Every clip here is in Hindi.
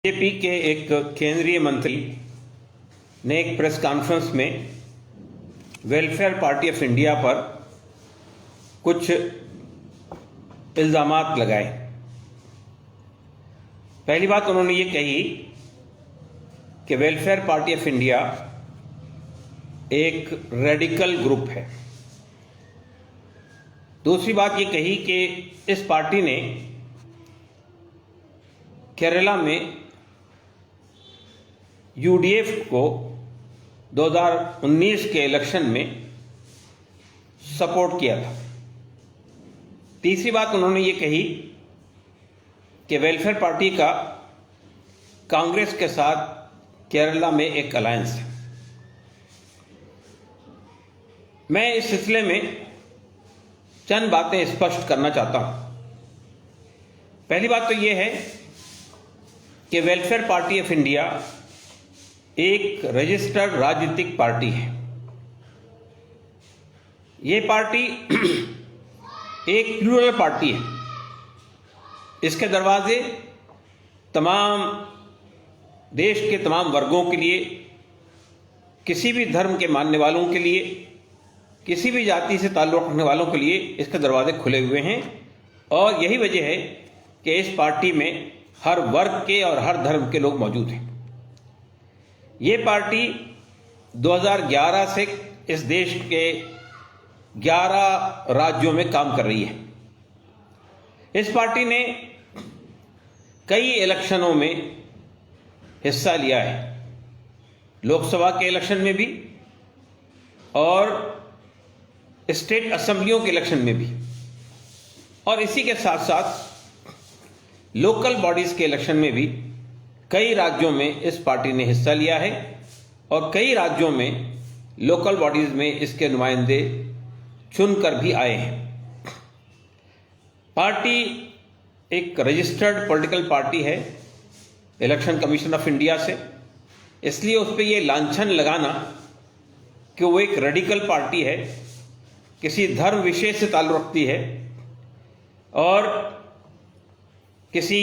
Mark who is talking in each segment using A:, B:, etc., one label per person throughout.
A: बीजेपी के एक केंद्रीय मंत्री ने एक प्रेस कॉन्फ्रेंस में वेलफेयर पार्टी ऑफ इंडिया पर कुछ इल्जामात लगाए। पहली बात उन्होंने ये कही कि वेलफेयर पार्टी ऑफ इंडिया एक रेडिकल ग्रुप है। दूसरी बात ये कही कि इस पार्टी ने केरला में यूडीएफ को 2019 के इलेक्शन में सपोर्ट किया था। तीसरी बात उन्होंने ये कही कि वेलफेयर पार्टी का कांग्रेस के साथ केरला में एक अलायंस है। मैं इस सिलसिले में चंद बातें स्पष्ट करना चाहता हूं। पहली बात तो यह है कि वेलफेयर पार्टी ऑफ इंडिया एक रजिस्टर्ड राजनीतिक पार्टी है। ये पार्टी एक प्लूरल पार्टी है। इसके दरवाजे तमाम देश के तमाम वर्गों के लिए, किसी भी धर्म के मानने वालों के लिए, किसी भी जाति से ताल्लुक़ रखने वालों के लिए इसके दरवाजे खुले हुए हैं। और यही वजह है कि इस पार्टी में हर वर्ग के और हर धर्म के लोग मौजूद हैं। ये पार्टी 2011 से इस देश के 11 राज्यों में काम कर रही है। इस पार्टी ने कई इलेक्शनों में हिस्सा लिया है, लोकसभा के इलेक्शन में भी और स्टेट असेंबलियों के इलेक्शन में भी, और इसी के साथ साथ लोकल बॉडीज के इलेक्शन में भी कई राज्यों में इस पार्टी ने हिस्सा लिया है और कई राज्यों में लोकल बॉडीज में इसके नुमाइंदे चुनकर भी आए हैं। पार्टी एक रजिस्टर्ड पॉलिटिकल पार्टी है इलेक्शन कमीशन ऑफ इंडिया से, इसलिए उस पर यह लांछन लगाना कि वो एक रेडिकल पार्टी है, किसी धर्म विशेष से ताल्लुक़ रखती है और किसी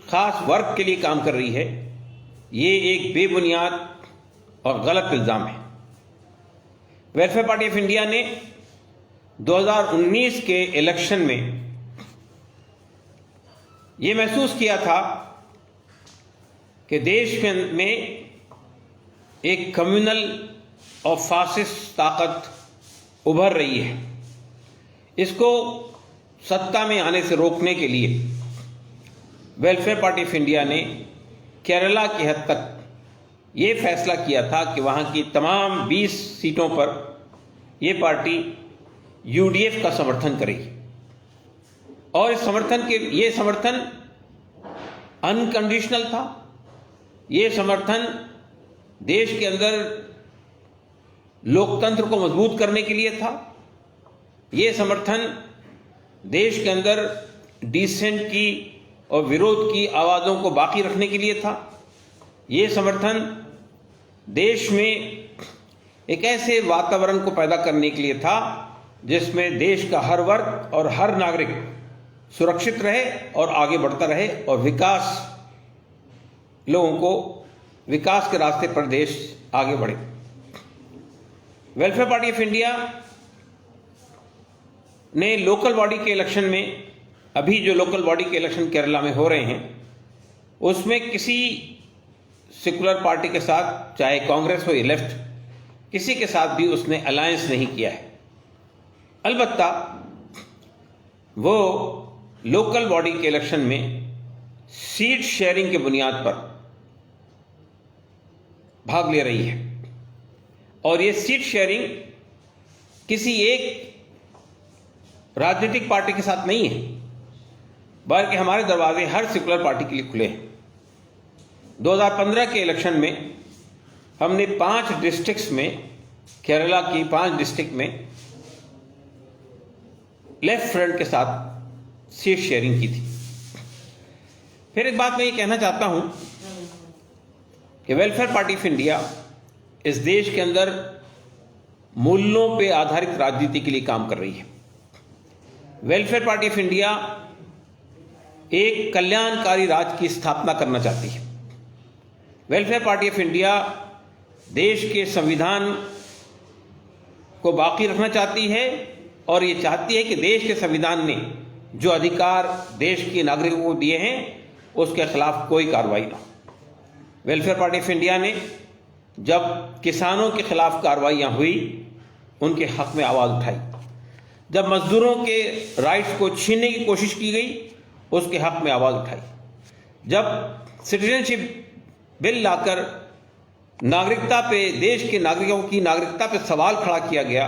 A: खास वर्ग के लिए काम कर रही है, ये एक बेबुनियाद और गलत इल्जाम है। वेलफेयर पार्टी ऑफ इंडिया ने 2019 के इलेक्शन में ये महसूस किया था कि देश में एक कम्युनल और फासिस्ट ताकत उभर रही है। इसको सत्ता में आने से रोकने के लिए वेलफेयर पार्टी ऑफ इंडिया ने केरला की हद तक ये फैसला किया था कि वहाँ की तमाम 20 सीटों पर यह पार्टी यूडीएफ का समर्थन करेगी। और इस समर्थन अनकंडीशनल था। ये समर्थन देश के अंदर लोकतंत्र को मजबूत करने के लिए था। ये समर्थन देश के अंदर डिसेंट की और विरोध की आवाज़ों को बाकी रखने के लिए था। ये समर्थन देश में एक ऐसे वातावरण को पैदा करने के लिए था जिसमें देश का हर वर्ग और हर नागरिक सुरक्षित रहे और आगे बढ़ता रहे और विकास के रास्ते पर देश आगे बढ़े। वेलफेयर पार्टी ऑफ इंडिया ने लोकल बॉडी के इलेक्शन में, अभी जो लोकल बॉडी के इलेक्शन केरला में हो रहे हैं, उसमें किसी सेकुलर पार्टी के साथ, चाहे कांग्रेस हो या लेफ्ट, किसी के साथ भी उसने अलायंस नहीं किया है। अलबत्ता वो लोकल बॉडी के इलेक्शन में सीट शेयरिंग के बुनियाद पर भाग ले रही है। और ये सीट शेयरिंग किसी एक राजनीतिक पार्टी के साथ नहीं है, बल्कि हमारे दरवाजे हर सेकुलर पार्टी के लिए खुले हैं। 2015 के इलेक्शन में हमने 5 डिस्ट्रिक्ट्स में, केरला की 5 डिस्ट्रिक्ट में लेफ्ट फ्रंट के साथ सीट शेयरिंग की थी। फिर एक बात मैं ये कहना चाहता हूं कि वेलफेयर पार्टी ऑफ इंडिया इस देश के अंदर मूल्यों पे आधारित राजनीति के लिए काम कर रही है। वेलफेयर पार्टी ऑफ इंडिया एक कल्याणकारी राज्य की स्थापना करना चाहती है। वेलफेयर पार्टी ऑफ इंडिया देश के संविधान को बाकी रखना चाहती है और ये चाहती है कि देश के संविधान ने जो अधिकार देश के नागरिकों को दिए हैं उसके खिलाफ कोई कार्रवाई ना हो। वेलफेयर पार्टी ऑफ इंडिया ने जब किसानों के खिलाफ कार्रवाइयाँ हुई उनके हक में आवाज़ उठाई, जब मजदूरों के राइट्स को छीनने की कोशिश की गई उसके हक में आवाज़ उठाई, जब सिटीजनशिप बिल लाकर नागरिकता पे, देश के नागरिकों की नागरिकता पे सवाल खड़ा किया गया,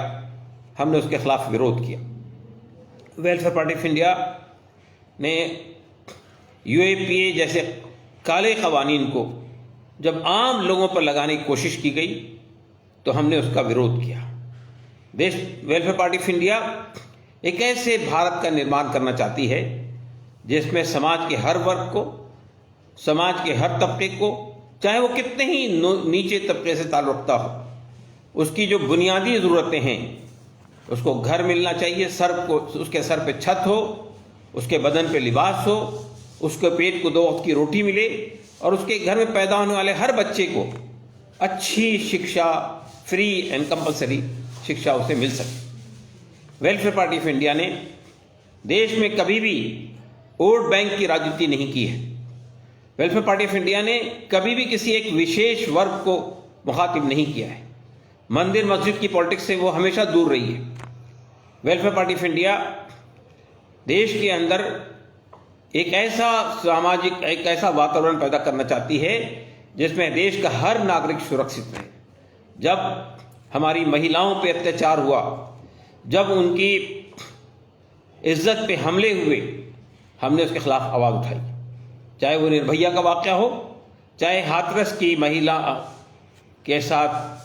A: हमने उसके खिलाफ विरोध किया। वेलफेयर पार्टी ऑफ इंडिया ने यूएपीए जैसे काले कवानीन को जब आम लोगों पर लगाने की कोशिश की गई तो हमने उसका विरोध किया। वेलफेयर पार्टी ऑफ इंडिया एक ऐसे भारत का निर्माण करना चाहती है जिसमें समाज के हर वर्ग को, समाज के हर तबके को, चाहे वो कितने ही नीचे तबके से ताल्लुक रखता हो, उसकी जो बुनियादी ज़रूरतें हैं, उसको घर मिलना चाहिए, उसके सर पे छत हो, उसके बदन पे लिबास हो, उसके पेट को 2 वक्त की रोटी मिले और उसके घर में पैदा होने वाले हर बच्चे को अच्छी शिक्षा, फ्री एंड कंपलसरी शिक्षा उसे मिल सके। वेलफेयर पार्टी ऑफ इंडिया ने देश में कभी भी वोट बैंक की राजनीति नहीं की है। वेलफेयर पार्टी ऑफ इंडिया ने कभी भी किसी एक विशेष वर्ग को मुखातिब नहीं किया है। मंदिर मस्जिद की पॉलिटिक्स से वो हमेशा दूर रही है। वेलफेयर पार्टी ऑफ इंडिया देश के अंदर एक ऐसा वातावरण पैदा करना चाहती है जिसमें देश का हर नागरिक सुरक्षित रहे। जब हमारी महिलाओं पे अत्याचार हुआ, जब उनकी इज्जत पे हमले हुए, हमने उसके खिलाफ आवाज़ उठाई। चाहे वो निर्भया का वाक़या हो, चाहे हाथरस की महिला के साथ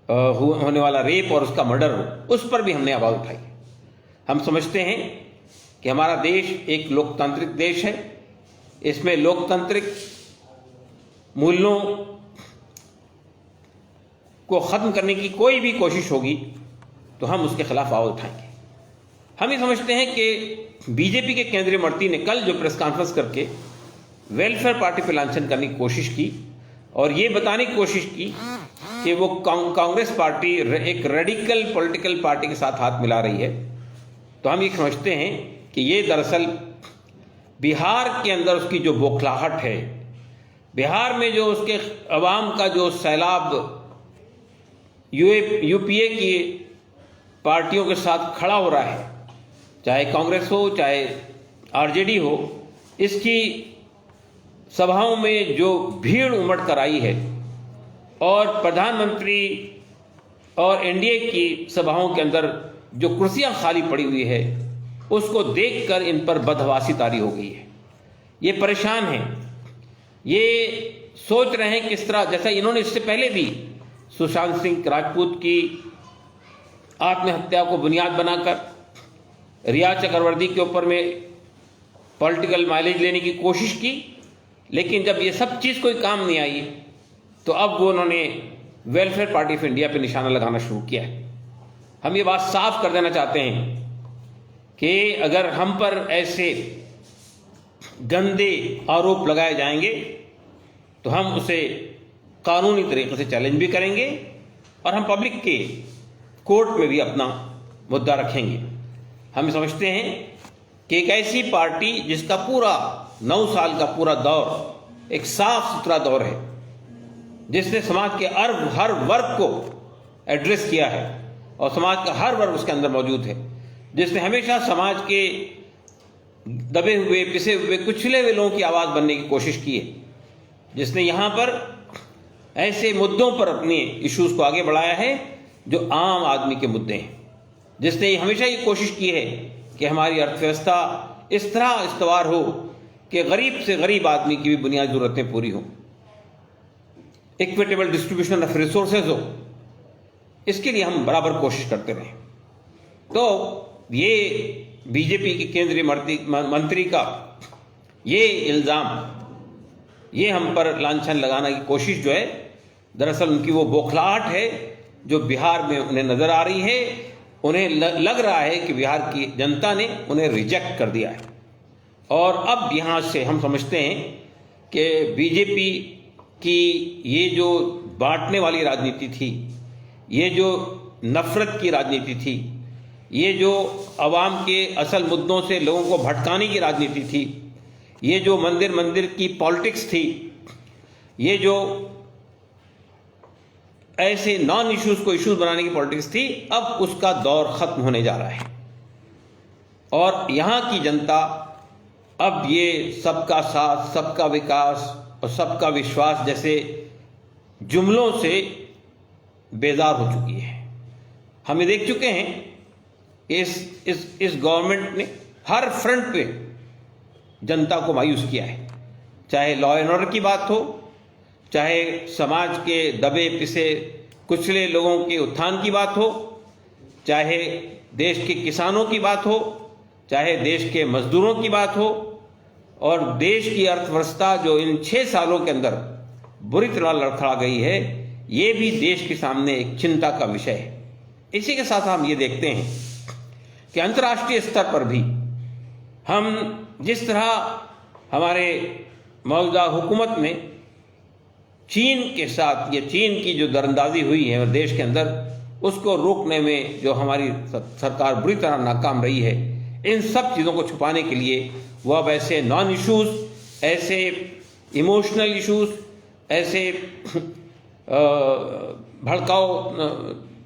A: होने वाला रेप और उसका मर्डर हो, उस पर भी हमने आवाज़ उठाई। हम समझते हैं कि हमारा देश एक लोकतांत्रिक देश है, इसमें लोकतांत्रिक मूल्यों को ख़त्म करने की कोई भी कोशिश होगी तो हम उसके खिलाफ आवाज़ उठाएंगे। हम ये समझते हैं कि बीजेपी के केंद्रीय मंत्री ने कल जो प्रेस कॉन्फ्रेंस करके वेलफेयर पार्टी पर लांछन करने की कोशिश की और ये बताने की कोशिश की कि वो कांग्रेस पार्टी एक रेडिकल पॉलिटिकल पार्टी के साथ हाथ मिला रही है, तो हम ये समझते हैं कि ये दरअसल बिहार के अंदर उसकी जो बौखलाहट है, बिहार में जो उसके अवाम का जो सैलाब यूपीए की पार्टियों के साथ खड़ा हो रहा है, चाहे कांग्रेस हो चाहे आरजेडी हो, इसकी सभाओं में जो भीड़ उमड़ कर आई है और प्रधानमंत्री और एनडीए की सभाओं के अंदर जो कुर्सियां खाली पड़ी हुई है, उसको देखकर इन पर बदहवासी तारी हो गई है। ये परेशान हैं, ये सोच रहे हैं किस तरह, जैसा इन्होंने इससे पहले भी सुशांत सिंह राजपूत की आत्महत्या को बुनियाद बनाकर रिया चक्रवर्ती के ऊपर में पॉलिटिकल माइलेज लेने की कोशिश की, लेकिन जब ये सब चीज़ कोई काम नहीं आई तो अब वो उन्होंने वेलफेयर पार्टी ऑफ इंडिया पे निशाना लगाना शुरू किया है। हम ये बात साफ कर देना चाहते हैं कि अगर हम पर ऐसे गंदे आरोप लगाए जाएंगे तो हम उसे कानूनी तरीके से चैलेंज भी करेंगे और हम पब्लिक के कोर्ट में भी अपना मुद्दा रखेंगे। हम समझते हैं कि एक ऐसी पार्टी जिसका पूरा 9 साल का पूरा दौर एक साफ सुथरा दौर है, जिसने समाज के हर वर्ग को एड्रेस किया है और समाज का हर वर्ग उसके अंदर मौजूद है, जिसने हमेशा समाज के दबे हुए, पिसे हुए, कुचले हुए लोगों की आवाज़ बनने की कोशिश की है, जिसने यहाँ पर ऐसे मुद्दों पर अपने इश्यूज़ को आगे बढ़ाया है जो आम आदमी के मुद्दे हैं, जिसने हमेशा ये कोशिश की है कि हमारी अर्थव्यवस्था इस तरह इस्तवार हो कि गरीब से गरीब आदमी की भी बुनियादी ज़रूरतें पूरी हों, इक्विटेबल डिस्ट्रीब्यूशन ऑफ रिसोर्सेज हो, इसके लिए हम बराबर कोशिश करते रहें। तो ये बीजेपी के केंद्रीय मंत्री का ये इल्ज़ाम, ये हम पर लांछन लगाने की कोशिश जो है, दरअसल उनकी वो बौखलाहट है जो बिहार में उन्हें नज़र आ रही है। उन्हें लग रहा है कि बिहार की जनता ने उन्हें रिजेक्ट कर दिया है और अब यहाँ से हम समझते हैं कि बीजेपी कि ये जो बांटने वाली राजनीति थी, ये जो नफरत की राजनीति थी, ये जो अवाम के असल मुद्दों से लोगों को भटकाने की राजनीति थी, ये जो मंदिर मंदिर की पॉलिटिक्स थी, ये जो ऐसे नॉन इश्यूज को इश्यूज बनाने की पॉलिटिक्स थी, अब उसका दौर खत्म होने जा रहा है। और यहाँ की जनता अब ये सबका साथ, सबका विकास और सबका विश्वास जैसे जुमलों से बेजार हो चुकी है। हम ये देख चुके हैं इस गवर्नमेंट ने हर फ्रंट पे जनता को मायूस किया है, चाहे लॉ एंड ऑर्डर की बात हो, चाहे समाज के दबे पिसे कुचले लोगों के उत्थान की बात हो, चाहे देश के किसानों की बात हो, चाहे देश के मजदूरों की बात हो, और देश की अर्थव्यवस्था जो इन 6 सालों के अंदर बुरी तरह लड़खड़ा गई है, ये भी देश के सामने एक चिंता का विषय है। इसी के साथ हम ये देखते हैं कि अंतर्राष्ट्रीय स्तर पर भी हम जिस तरह हमारे मौजूदा हुकूमत में चीन के साथ, ये चीन की जो दरअंदाजी हुई है देश के अंदर, उसको रोकने में जो हमारी सरकार बुरी तरह नाकाम रही है, इन सब चीज़ों को छुपाने के लिए वो अब ऐसे नॉन इश्यूज, ऐसे इमोशनल इश्यूज, ऐसे भड़काऊ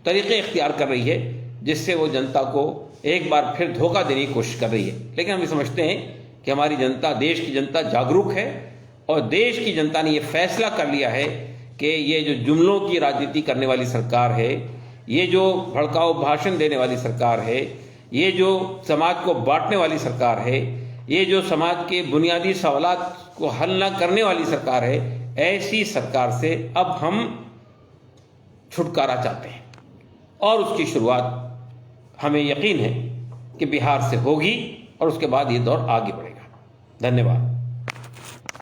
A: तरीके इख्तियार कर रही है, जिससे वो जनता को एक बार फिर धोखा देने की कोशिश कर रही है। लेकिन हम ये समझते हैं कि हमारी जनता, देश की जनता जागरूक है, और देश की जनता ने ये फैसला कर लिया है कि ये जो जुमलों की राजनीति करने वाली सरकार है, ये जो भड़काऊ भाषण देने वाली सरकार है, ये जो समाज को बांटने वाली सरकार है, ये जो समाज के बुनियादी सवालात को हल न करने वाली सरकार है, ऐसी सरकार से अब हम छुटकारा चाहते हैं। और उसकी शुरुआत हमें यकीन है कि बिहार से होगी, और उसके बाद ये दौर आगे बढ़ेगा। धन्यवाद।